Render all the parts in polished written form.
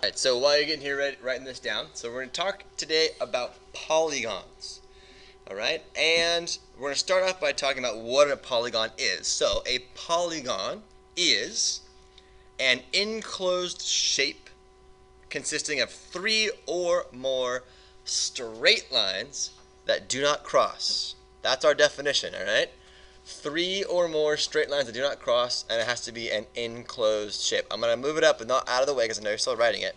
Alright, so while you're getting here writing this down, so we're going to talk today about polygons. Alright, and we're going to start off by talking about what a polygon is. So a polygon is an enclosed shape consisting of 3 or more straight lines that do not cross. That's our definition, alright? 3 or more straight lines that do not cross, and it has to be an enclosed shape. I'm going to move it up and not out of the way because I know you're still writing it.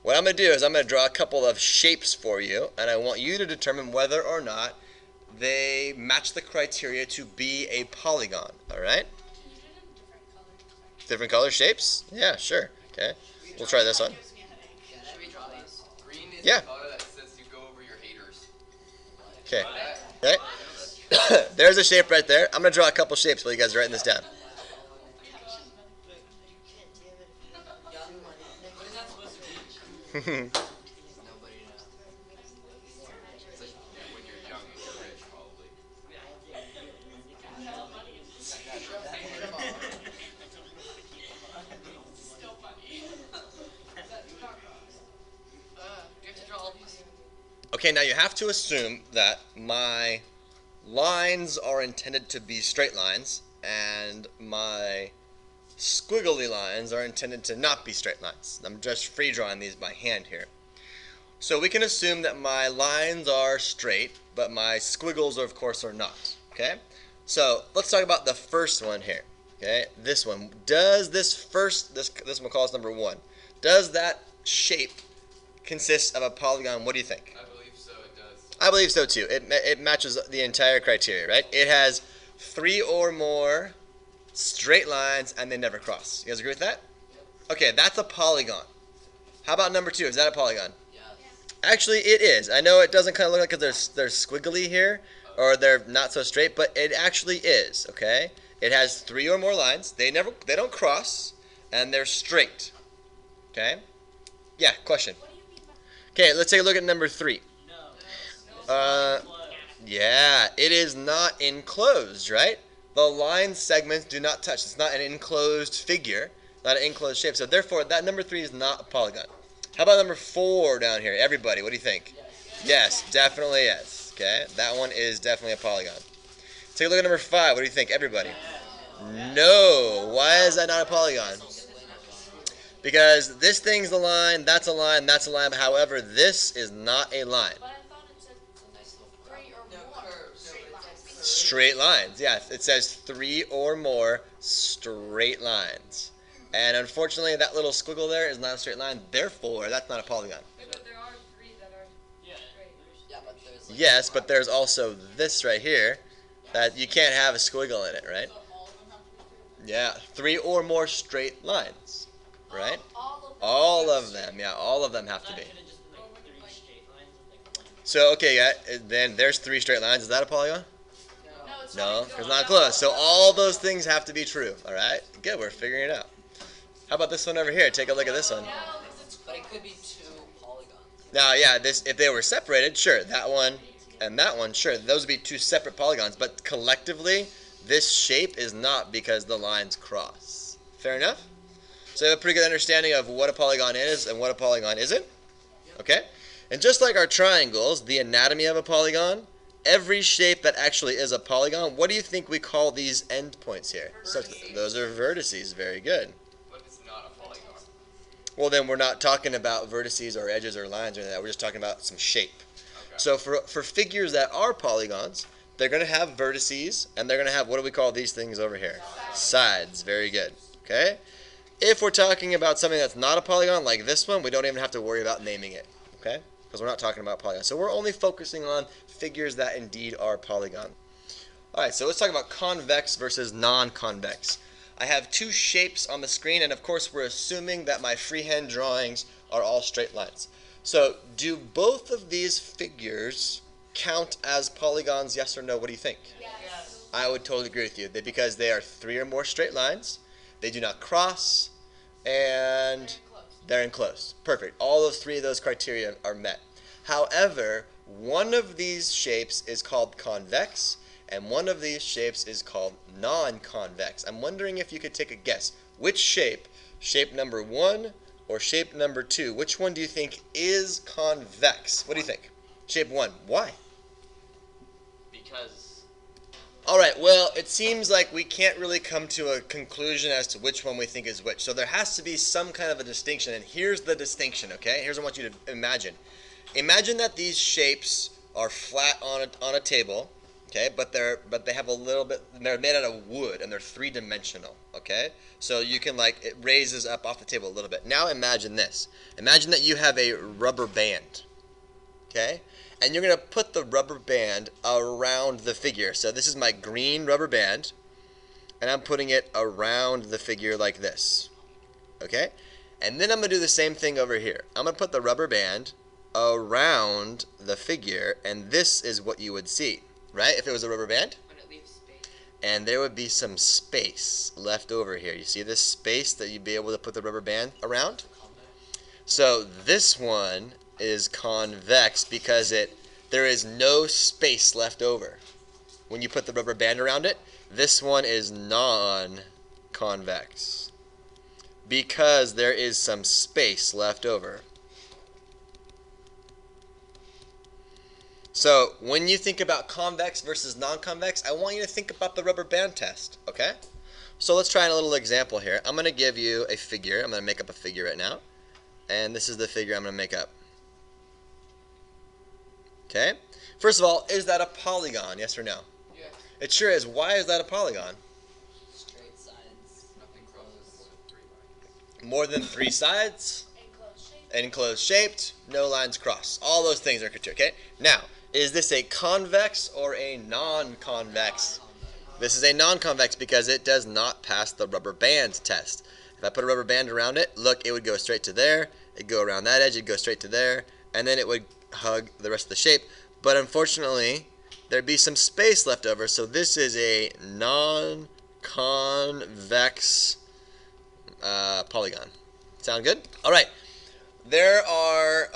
What I'm going to do is I'm going to draw a couple of shapes for you, and I want you to determine whether or not they match the criteria to be a polygon, alright? Different color shapes? Yeah, sure. Okay. We'll try this one. Should we draw these? Green is Yeah. the color that says you go over your haters. Okay. Okay. There's a shape right there. I'm going to draw a couple shapes while you guys are writing this down. What is that supposed to be? Nobody knows. It's like when you're young and you're rich, probably. Still funny. Do you have to draw all these? Okay, now you have to assume that my lines are intended to be straight lines and my squiggly lines are intended to not be straight lines. I'm just free drawing these by hand here. So we can assume that my lines are straight, but my squiggles of course are not. Okay? So let's talk about the first one here. Okay? This one. Does this one we'll call this number 1. Does that shape consist of a polygon? What do you think? I believe so, it does. I believe so too. It matches the entire criteria, right? It has 3 or more straight lines and they never cross. You guys agree with that? Yep. Okay, that's a polygon. How about number 2? Is that a polygon? Yes. Actually, it is. I know it doesn't kind of look like because they're squiggly here or they're not so straight, but it actually is. Okay, it has 3 or more lines. They don't cross, and they're straight. Okay. Yeah. Question. Okay, let's take a look at number 3. Yeah, it is not enclosed, right? The line segments do not touch. It's not an enclosed figure, not an enclosed shape. So therefore, that number 3 is not a polygon. How about number 4 down here? Everybody, what do you think? Yes, definitely yes. Okay, that one is definitely a polygon. Take a look at number 5. What do you think? Everybody. No. Why is that not a polygon? Because this thing's a line, that's a line, that's a line. However, this is not a line. But I thought it said 3 or more straight lines. Straight lines, yeah. It says 3 or more straight lines. And unfortunately, that little squiggle there is not a straight line. Therefore, that's not a polygon. But there are 3 that are straight. Yeah, but there's like Yes, but there's also this right here that you can't have a squiggle in it, right? So all of them have to be straight? Yeah, 3 or more straight lines, right? All of them. All of them, yeah, all of them have to be. So, okay, yeah, then there's 3 straight lines. Is that a polygon? No, it's No, not. it's not close. So all those things have to be true, all right? Good, we're figuring it out. How about this one over here? Take a look at this one. No, because it's But it could be 2 polygons. Now, yeah, if they were separated, sure, that one and that one, sure, those would be 2 separate polygons. But collectively, this shape is not because the lines cross. Fair enough? So you have a pretty good understanding of what a polygon is and what a polygon isn't? Okay? And just like our triangles, the anatomy of a polygon, every shape that actually is a polygon, what do you think we call these endpoints here? So those are vertices. Very good. But it's not a polygon. Well, then we're not talking about vertices or edges or lines or anything like that. We're just talking about some shape. Okay. So for figures that are polygons, they're going to have vertices, and they're going to have, what do we call these things over here? Sides. Very good. Okay? If we're talking about something that's not a polygon, like this one, we don't even have to worry about naming it. Okay? Because we're not talking about polygons. So we're only focusing on figures that indeed are polygon. Alright, so let's talk about convex versus non-convex. I have 2 shapes on the screen, and of course we're assuming that my freehand drawings are all straight lines. So do both of these figures count as polygons, yes or no? What do you think? Yes. I would totally agree with you. Because they are 3 or more straight lines, they do not cross, and they're enclosed. Perfect. All those 3 of those criteria are met. However, one of these shapes is called convex, and one of these shapes is called non-convex. I'm wondering if you could take a guess. Which shape number 1 or shape number 2? Which one do you think is convex? What do you think? Shape 1. Why? Because All right, well, it seems like we can't really come to a conclusion as to which one we think is which. So there has to be some kind of a distinction, and here's the distinction, okay? Here's what I want you to imagine. Imagine that these shapes are flat on a table, okay? But they have a little bit, they're made out of wood, and they're three-dimensional, okay? So you can, like, it raises up off the table a little bit. Now imagine this. Imagine that you have a rubber band, okay? And you're going to put the rubber band around the figure. So this is my green rubber band, and I'm putting it around the figure like this, okay? And then I'm going to do the same thing over here. I'm going to put the rubber band around the figure, and this is what you would see, right? If it was a rubber band, When it leaves space. and there would be some space left over here. You see this space that you'd be able to put the rubber band around? So this one is convex because there is no space left over. When you put the rubber band around it, this one is non-convex because there is some space left over. So when you think about convex versus non-convex, I want you to think about the rubber band test, okay? So let's try a little example here. I'm going to give you a figure. I'm going to make up a figure right now. And this is the figure I'm going to make up. Okay? First of all, is that a polygon, yes or no? Yes. It sure is. Why is that a polygon? Straight sides. nothing crosses More than 3 sides, Enclosed shape. enclosed shaped, no lines crossed. All those things are true, okay? Now, is this a convex or a non-convex? This is a non-convex because it does not pass the rubber band test. If I put a rubber band around it, look, it would go straight to there. It'd go around that edge, it'd go straight to there, and then it would hug the rest of the shape. But unfortunately, there'd be some space left over, so this is a non-convex polygon. Sound good? All right. There are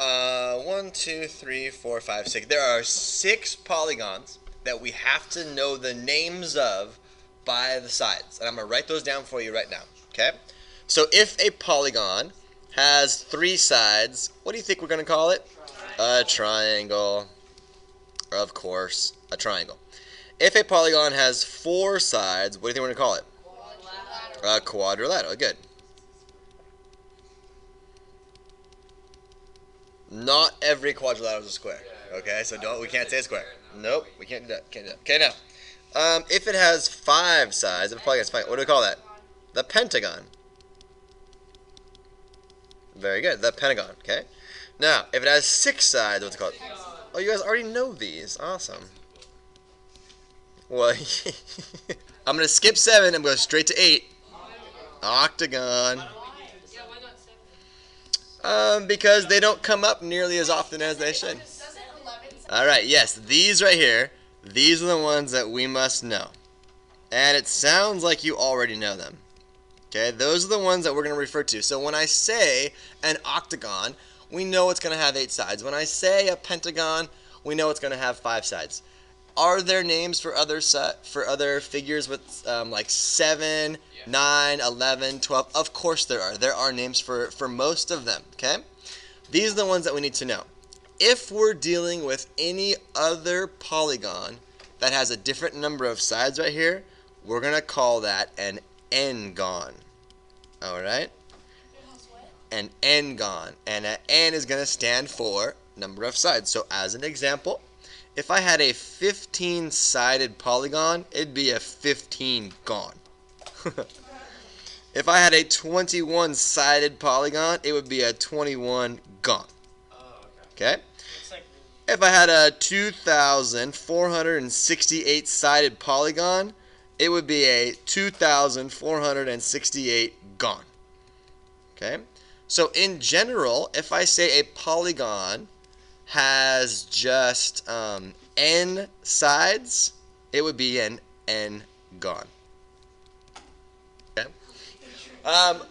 1, 2, 3, 4, 5, 6. There are 6 polygons that we have to know the names of by the sides. And I'm going to write those down for you right now. Okay? So if a polygon has 3 sides, what do you think we're going to call it? A triangle. Of course, a triangle. If a polygon has 4 sides, what do you think we're going to call it? A quadrilateral. Good. Not every quadrilateral is a square. Okay, so we can't say square. Nope, we can't do that. Can't do that. Okay, now, if it has 5 sides, if a polygon has 5, what do we call that? The pentagon. Very good, the pentagon. Okay. Now, if it has 6 sides, what's it called? Oh, you guys already know these. Awesome. Well, I'm gonna skip 7 and go straight to 8. Octagon. Yeah, why not 7? Because they don't come up nearly as often as they should. Alright, yes, these right here, these are the ones that we must know. And it sounds like you already know them. Okay, those are the ones that we're going to refer to. So when I say an octagon, we know it's going to have 8 sides. When I say a pentagon, we know it's going to have 5 sides. Are there names for other figures with like 7, 9, 11, 12? Of course there are. There are names for most of them, okay? These are the ones that we need to know. If we're dealing with any other polygon that has a different number of sides right here, we're going to call that an n-gon. Alright? An n-gon. And an n is going to stand for number of sides. So as an example, if I had a 15-sided polygon, it'd be a 15-gon. If I had a 21-sided polygon, it would be a 21-gon. Okay? If I had a 2,468-sided polygon, it would be a 2,468-gon. Okay? So in general, if I say a polygon has just n sides, it would be an n-gon. Okay?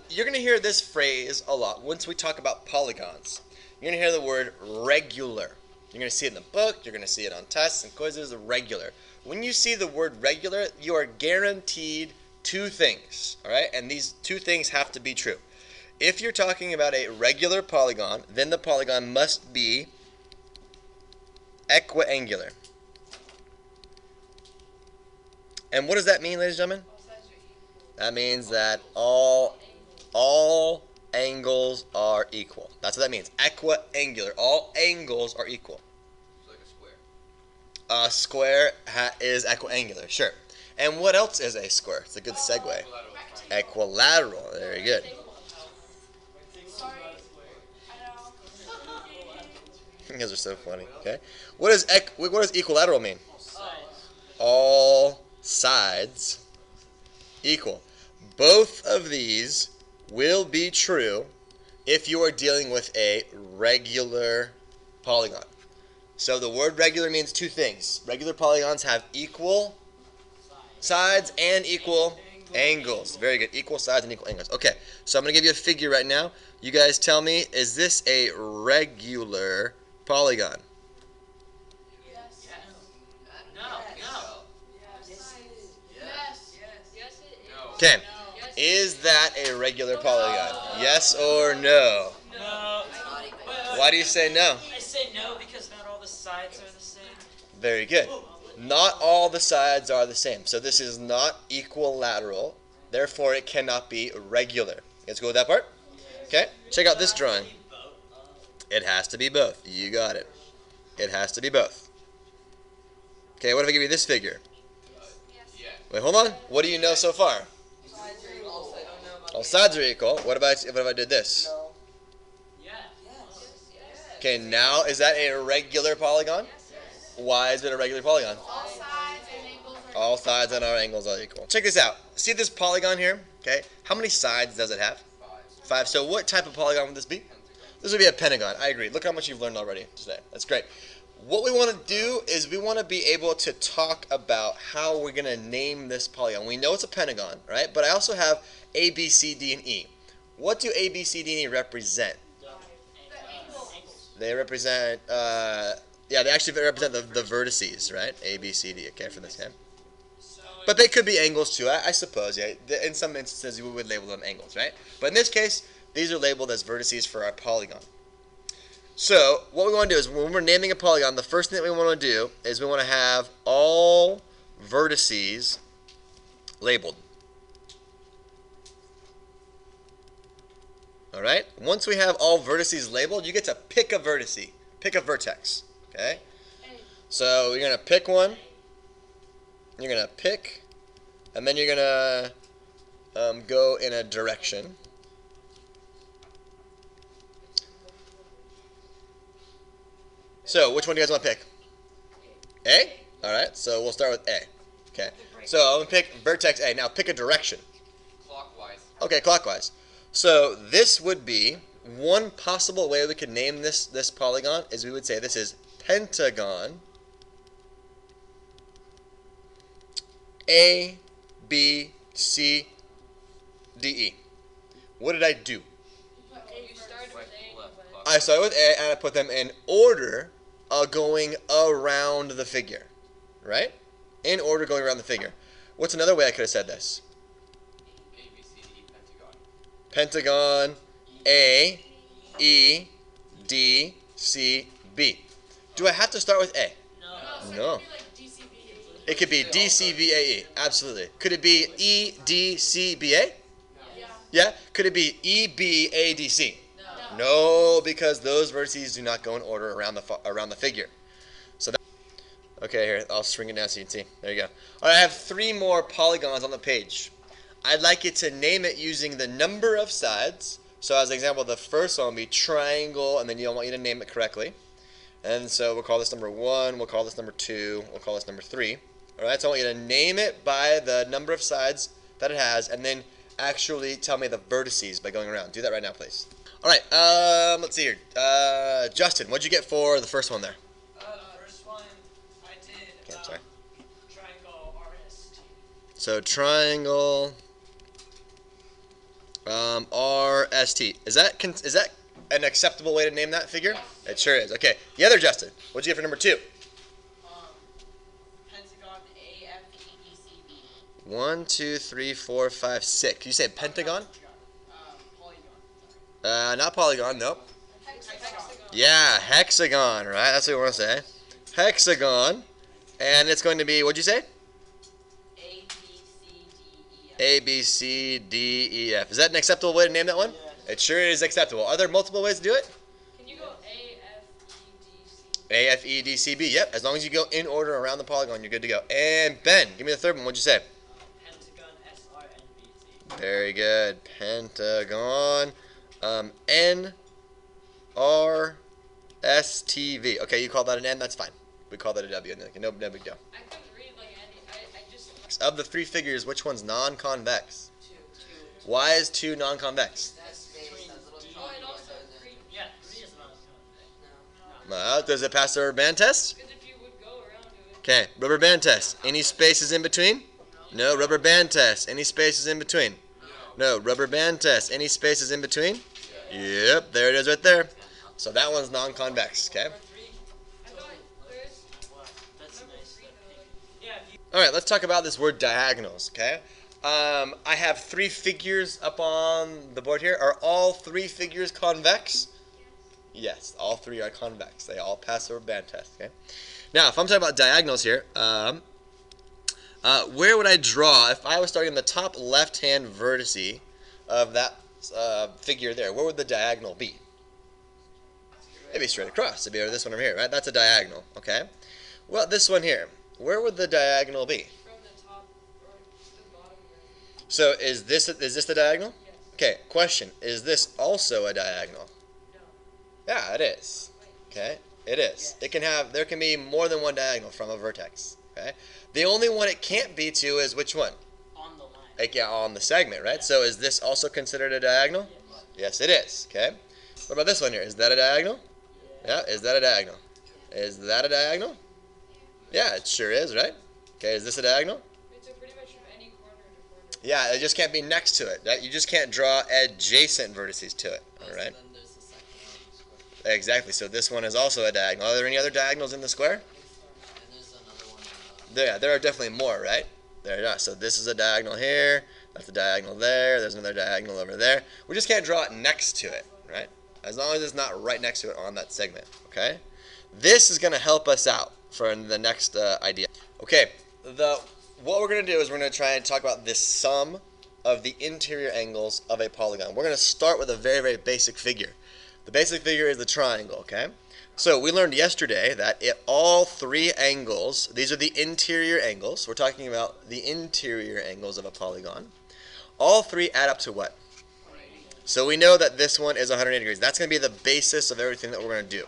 You're going to hear this phrase a lot once we talk about polygons. You're going to hear the word regular. You're going to see it in the book. You're going to see it on tests and quizzes. Regular. When you see the word regular, you are guaranteed 2 things. All right? And these 2 things have to be true. If you're talking about a regular polygon, then the polygon must be equiangular. And what does that mean, ladies and gentlemen? That means that all angles are equal. That's what that means. Equiangular. All angles are equal. It's like a square. A square is equiangular, sure. And what else is a square? It's a good segue. Equilateral. Very good. You guys are so funny. Okay. What does equilateral mean? All sides equal. Both of these will be true if you are dealing with a regular polygon. So the word regular means two things. Regular polygons have equal sides and equal angles. Very good. Equal sides and equal angles. Okay, so I'm going to give you a figure right now. You guys tell me, is this a regular polygon? Okay, is that a regular polygon? Yes or no? No. Why do you say no? I say no because not all the sides are the same. Very good. Not all the sides are the same. So this is not equilateral. Therefore, it cannot be regular. Let's go with that part. Okay, check out this drawing. It has to be both. You got it. It has to be both. Okay, what if I give you this figure? Wait, hold on. What do you know so far? All sides are equal. What if I did this? Okay, now is that a regular polygon? Why is it a regular polygon? All sides and our angles are equal. Check this out. See this polygon here? Okay, how many sides does it have? 5. So what type of polygon would this be? This would be a pentagon. I agree. Look how much you've learned already today. That's great. What we want to do is we want to be able to talk about how we're going to name this polygon. We know it's a pentagon, right? But I also have A, B, C, D, and E. What do A, B, C, D, and E represent? They represent, they actually represent the vertices, right? A, B, C, D, okay, for this game. But they could be angles too, I suppose, yeah. In some instances, we would label them angles, right? But in this case, these are labeled as vertices for our polygon. So, what we want to do is, when we're naming a polygon, the first thing that we want to do is we want to have all vertices labeled. Alright? Once we have all vertices labeled, you get to pick a vertice. Pick a vertex. Okay? So, you're going to pick one. You're going to pick. And then you're going to go in a direction. So, which one do you guys want to pick? A? Alright, so we'll start with A. Okay. So, I'm going to pick vertex A. Now, pick a direction. Clockwise. Okay, clockwise. So, this would be one possible way we could name this polygon is we would say this is pentagon A, B, C, D, E. What did I do? I started with A and I put them in order going around the figure. Right? In order going around the figure. What's another way I could have said this? A, B, C, D, pentagon. Pentagon A, E, D, C, B. Do I have to start with A? No. It could be D, C, B, A, E. Absolutely. Could it be E, D, C, B, A? Yeah? Could it be E, B, A, D, C? No, because those vertices do not go in order around the figure. So that, okay, here, I'll shrink it down so you can see. There you go. All right, I have 3 more polygons on the page. I'd like you to name it using the number of sides. So as an example, the first one will be triangle, and then I want you to name it correctly. And so we'll call this number 1, we'll call this number 2, we'll call this number 3. All right, so I want you to name it by the number of sides that it has, and then actually tell me the vertices by going around. Do that right now, please. All right, let's see here. Justin, what'd you get for the first one there? The first one I did Okay, sorry. triangle RST. So triangle RST. Is that an acceptable way to name that figure? It sure is. Okay. The other Justin, what'd you get for number 2? Pentagon AFEDCB. 1, 2, 3, 4, 5, 6. You say pentagon? Polygon. Not polygon, nope. Hexagon. Yeah, hexagon, right? That's what we want to say. Hexagon. And it's going to be, what'd you say? A, B, C, D, E, F. A, B, C, D, E, F. Is that an acceptable way to name that one? Yes. It sure is acceptable. Are there multiple ways to do it? Can you go A, F, E, D, C, B. Yep, as long as you go in order around the polygon, you're good to go. And Ben, give me the third one. What'd you say? Pentagon, S, R, N, B, T. Very good. Pentagon. N, R, S, T, V. Okay, you call that an N? That's fine. We call that a W. No big deal. I couldn't read like any. I just. Of the three figures, which one's non-convex? Two. Why is 2 non-convex? That space, that little Oh, and triangle also right there. three. Yeah, 3 is not. No. Does it pass the rubber band test? Because if you would go around it. Okay, rubber band test. Any spaces in between? No. Rubber band test. Any spaces in between? No. Rubber band test. Any spaces in between? Yep, there it is right there. So that one's non-convex, okay? Or three. I thought there's. What? That's nice. Yeah, if you All right, let's talk about this word diagonals, okay? I have 3 figures up on the board here. Are all 3 figures convex? Yes, all 3 are convex. They all pass the rubber band test, okay? Now, if I'm talking about diagonals here, where would I draw, if I was starting in the top left-hand vertice of that figure there, where would the diagonal be? It'd be straight across. It'd be over this one over here, right? That's a diagonal, okay? Well, this one here, where would the diagonal be? From the top or the bottom. So is this the diagonal? Yes. Okay, question, is this also a diagonal? No. Yeah, it is. Okay, it is. It can have, there can be more than one diagonal from a vertex, okay? The only one it can't be to is which one? on the line. Like, yeah, on the segment, right? So is this also considered a diagonal? Yes, it is, okay? What about this one here? Is that a diagonal? Yeah, is that a diagonal? Is that a diagonal? Yeah, it sure is, right? Okay, is this a diagonal? It's pretty much from any corner to corner. Yeah, it just can't be next to it. Right? You just can't draw adjacent vertices to it, all right? Then there's the second one, square. Exactly, so this one is also a diagonal. Are there any other diagonals in the square? And there's another one in the There are definitely more, right? There are. So this is a diagonal here. That's a diagonal there. There's another diagonal over there. We just can't draw it next to it, right? As long as it's not right next to it on that segment, okay? This is going to help us out for the next idea. Okay, what we're going to do is we're going to try and talk about this sum of the interior angles of a polygon. We're going to start with a very, very basic figure. The basic figure is the triangle, okay? So we learned yesterday that all 3 angles, these are the interior angles. We're talking about the interior angles of a polygon. All 3 add up to what? So we know that this one is 180 degrees. That's going to be the basis of everything that we're going to do.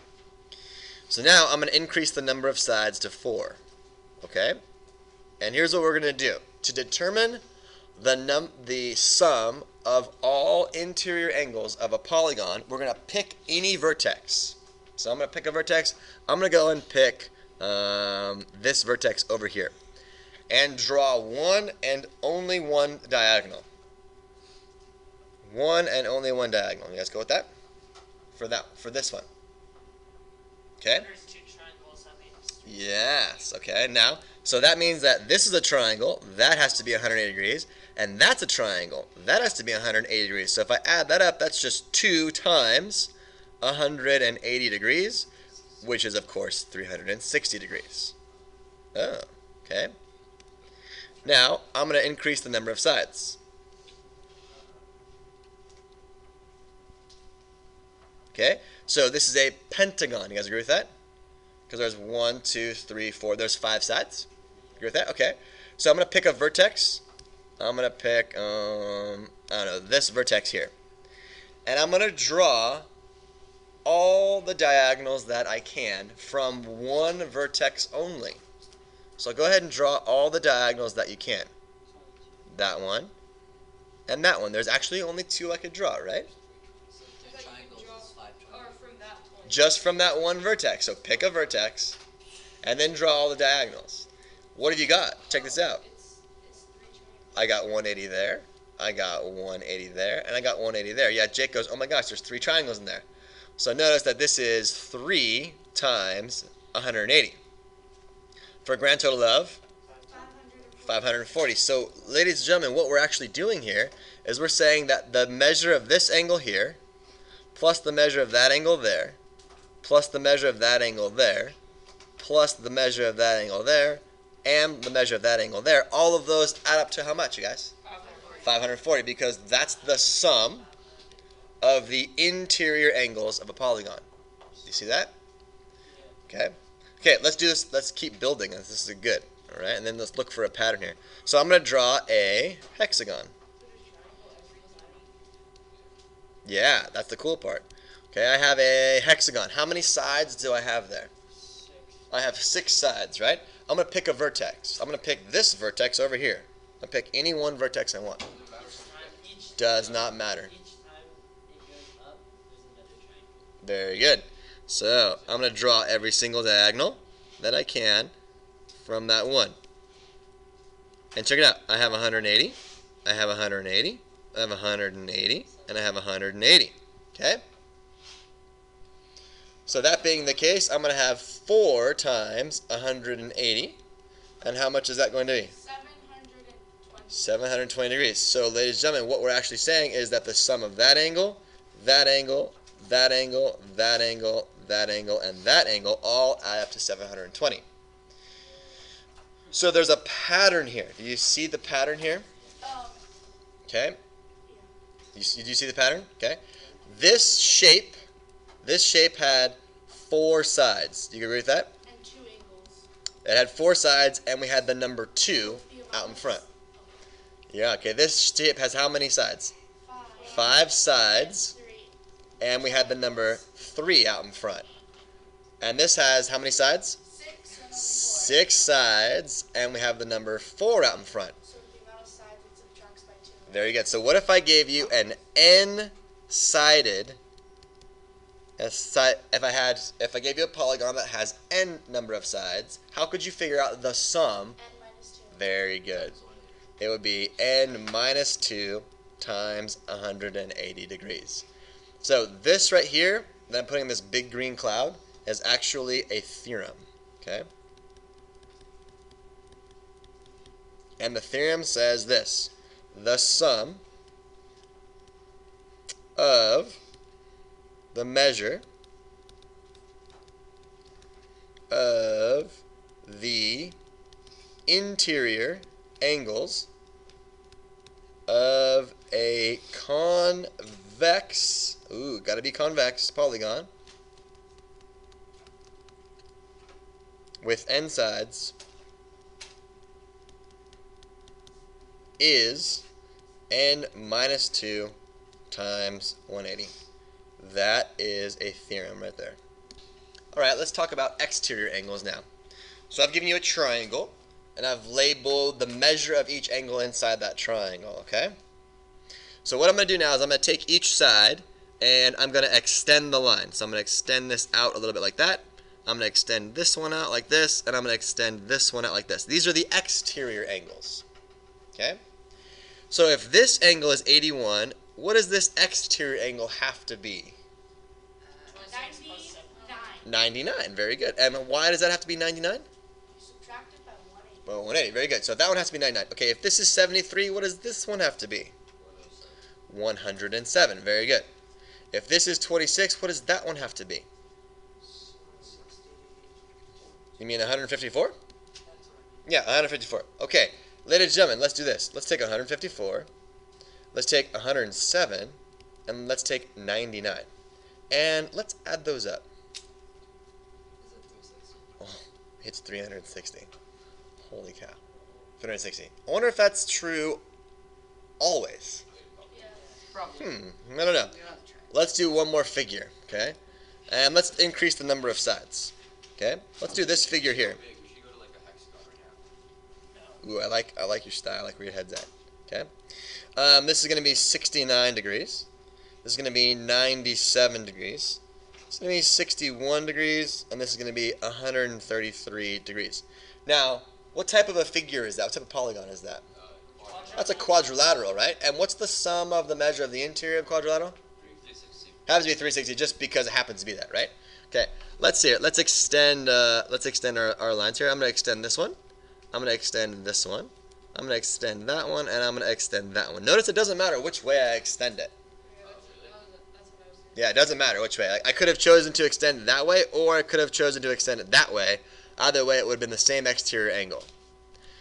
So now I'm going to increase the number of sides to 4. Okay? And here's what we're going to do. To determine the sum of all interior angles of a polygon, we're going to pick any vertex. So I'm going to pick a vertex. I'm going to go and pick this vertex over here. And draw one and only one diagonal. One and only one diagonal. You guys go with that? For this one. Okay? There's 2 triangles, that means. Yes. Okay. Now, so that means that this is a triangle. That has to be 180 degrees. And that's a triangle. That has to be 180 degrees. So if I add that up, that's just 2 times 180 degrees, which is, of course, 360 degrees. Oh, okay. Now, I'm going to increase the number of sides. Okay, so this is a pentagon. You guys agree with that? Because there's 1, 2, 3, 4. There's 5 sides. Agree with that? Okay. So I'm going to pick a vertex. I'm going to pick, I don't know, this vertex here. And I'm going to draw all the diagonals that I can from one vertex only. So go ahead and draw all the diagonals that you can. That one and that one. There's actually only 2 I could draw, right? So I thought you triangles could draw is 5 triangles. or from that point. Just from that one vertex. So pick a vertex and then draw all the diagonals. What have you got? Check this out. It's 3 triangles. I got 180 there. I got 180 there. And I got 180 there. Yeah, Jake goes, oh my gosh, there's 3 triangles in there. So notice that this is 3 times 180. For a grand total of 540. So, ladies and gentlemen, what we're actually doing here is we're saying that the measure of this angle here plus the measure of that angle there, plus the measure of that angle there, plus the measure of that angle there, and the measure of that angle there. All of those add up to how much, you guys? 540, because that's the sum of the interior angles of a polygon. Do you see that? Okay. Okay, let's do this. Let's keep building. This is good. All right, and then let's look for a pattern here. So I'm going to draw a hexagon. Yeah, that's the cool part. Okay, I have a hexagon. How many sides do I have there? 6. I have 6 sides, right? I'm going to pick a vertex. I'm going to pick this vertex over here. I'll pick any one vertex I want. Does not matter. Each time it goes up, there's another triangle. Very good. So I'm going to draw every single diagonal that I can from that one. And check it out. I have 180. I have 180. I have 180. And I have 180. Okay? So that being the case, I'm going to have 4 times 180. And how much is that going to be? 720 degrees. So, ladies and gentlemen, what we're actually saying is that the sum of that angle, that angle, that angle, that angle, that angle, and that angle all add up to 720. So there's a pattern here. Do you see the pattern here? Okay. Do you see the pattern? Okay. This shape had 4 sides. Do you agree with that? And 2 angles. It had 4 sides, and we had the number 2 out in front. Yeah, okay, this shape has how many sides? 5 sides, 3. and we had the number 3 out in front. And this has how many sides? 6 and 4. 6 sides, and we have the number 4 out in front. So the amount of sides it subtracts by 2. Very good. So what if I gave you an n-sided, if I gave you a polygon that has n number of sides, how could you figure out the sum? N minus 2. Very good. It would be n minus 2 times 180 degrees. So this right here, that I'm putting in this big green cloud, is actually a theorem. Okay? And the theorem says this: the sum of the measure of the interior angles of a convex, gotta be convex, polygon with n sides is n minus 2 times 180. That is a theorem right there. Alright, let's talk about exterior angles now. So I've given you a triangle, and I've labeled the measure of each angle inside that triangle, okay? So what I'm going to do now is I'm going to take each side, and I'm going to extend the line. So I'm going to extend this out a little bit like that. I'm going to extend this one out like this, and I'm going to extend this one out like this. These are the exterior angles, okay? So if this angle is 81, what does this exterior angle have to be? 99, very good. And why does that have to be 99? You subtract it by 180. Well, 180, very good. So that one has to be 99. Okay, if this is 73, what does this one have to be? 107, very good. If this is 26, what does that one have to be? You mean 154? Yeah, 154. Okay, ladies and gentlemen, let's do this. Let's take 154, let's take 107, and let's take 99. And let's add those up. Oh, it's 360. Holy cow. 360. I wonder if that's true always. Yeah. I don't know. Let's do one more figure, okay? And let's increase the number of sides. Okay? Let's do this figure here. Ooh, I like your style. I like where your head's at. Okay? This is going to be 69 degrees. This is going to be 97 degrees. This is going to be 61 degrees, and this is going to be 133 degrees. Now, what type of a figure is that? What type of polygon is that? That's a quadrilateral, right? And what's the sum of the measure of the interior of quadrilateral? 360. Happens to be 360 just because it happens to be that, right? Okay, let's see it. Let's extend our lines here. I'm going to extend this one. I'm going to extend this one. I'm going to extend that one, and I'm going to extend that one. Notice it doesn't matter which way I extend it. That's what I was Yeah, it doesn't matter which way. Like, I could have chosen to extend it that way, or I could have chosen to extend it that way. Either way, it would have been the same exterior angle.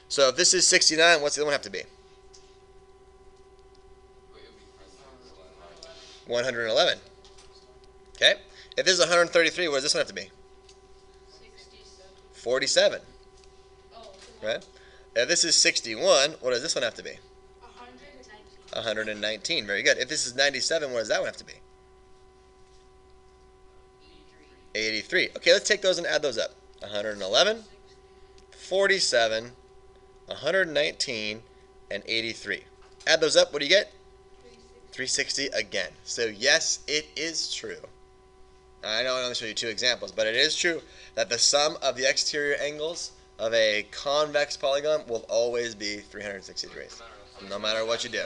So if this is 69, what's the other one have to be? 111. Okay. If this is 133, what does this one have to be? 67. 47. Oh, Right? If this is 61, what does this one have to be? 119. 119. Very good. If this is 97, what does that one have to be? 83. Okay, let's take those and add those up. 111, 47, 119, and 83. Add those up, what do you get? 360 again. So yes, it is true. I know I only showed you 2 examples, but it is true that the sum of the exterior angles of a convex polygon will always be 360 degrees, no matter what you do.